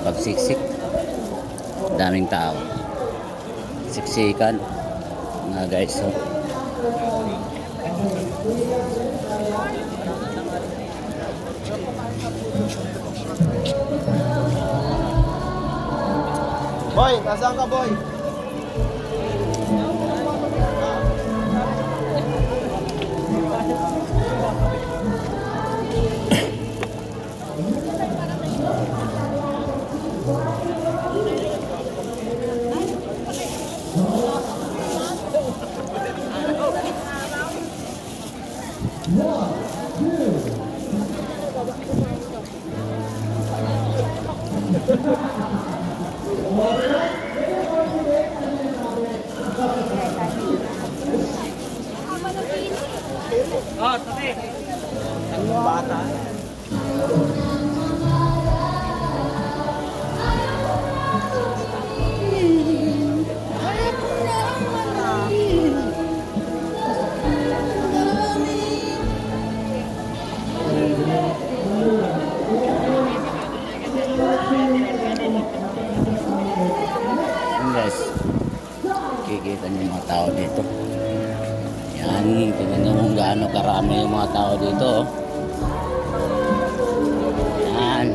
pagsiksik. Daming tao. Siksikan. Mga guys. So. Boy, nasaan ka, boy? Oh, tabi. Ang bata. Yan guys. Kikita niyo yung mga tao dito. Yan, tingnan nyo kung gaano karami yung mga tao dito. Yan.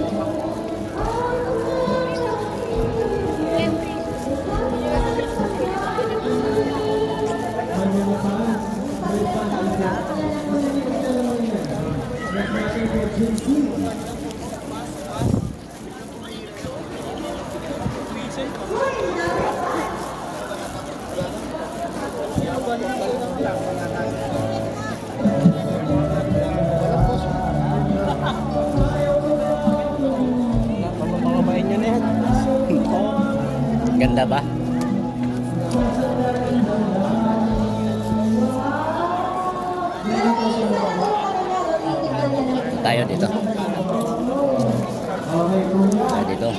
Napapakabain nyo na yan. Ganda ba? Tayo dito. Tayo dito.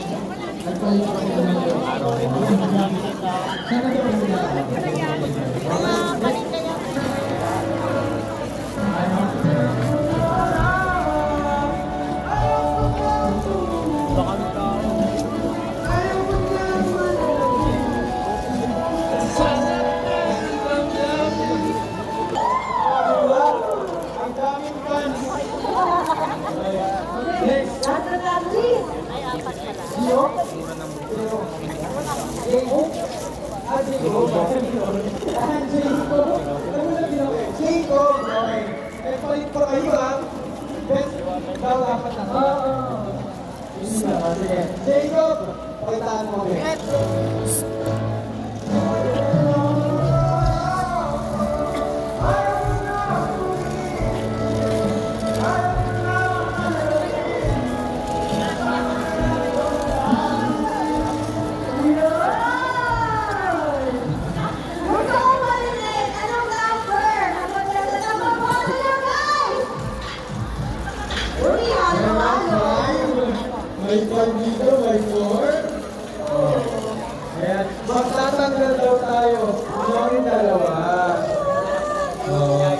Jacob, pakitaan mo. May flag dito, may floor. Ayan. Magtatanggal daw tayo. Yung dalawa.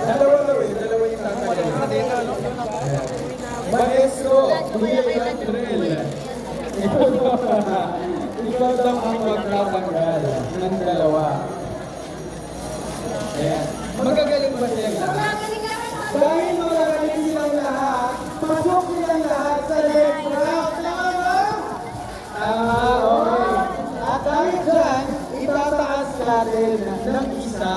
Dalawa daw eh. Dalawa yung tatanggal. Mag-esco. Hindi yung drill. Ikaw daw ang magtatanggal ng dalawa. Ayan. Magagaling ba silang lahat? Dahil magagaling silang lahat, pasok silang lahat sa next round. Okay. At dahil dyan, itataas natin ng isa.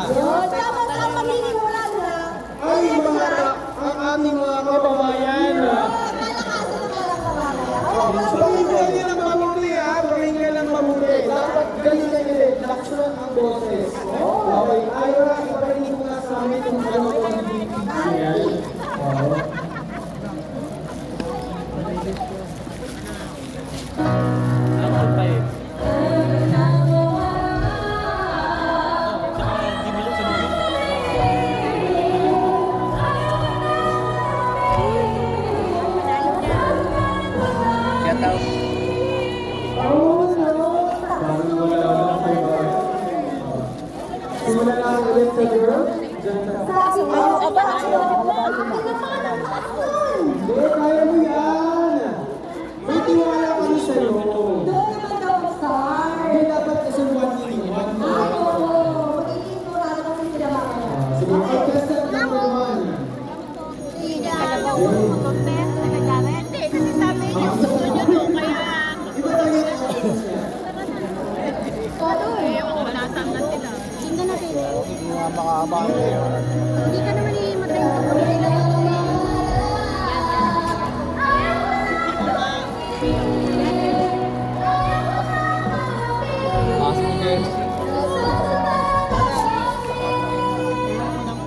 Ay, ang aming mga kababayan. Pakinggan niyo lang mabuti ha. Pakinggan lang mabuti. Dapat galing-galing. Laksyon ang boses. Okay. Ayaw, iparinig mo nga sa amin kung ano ang bibigyan. Simulan na ulit sa group. Hindi tayo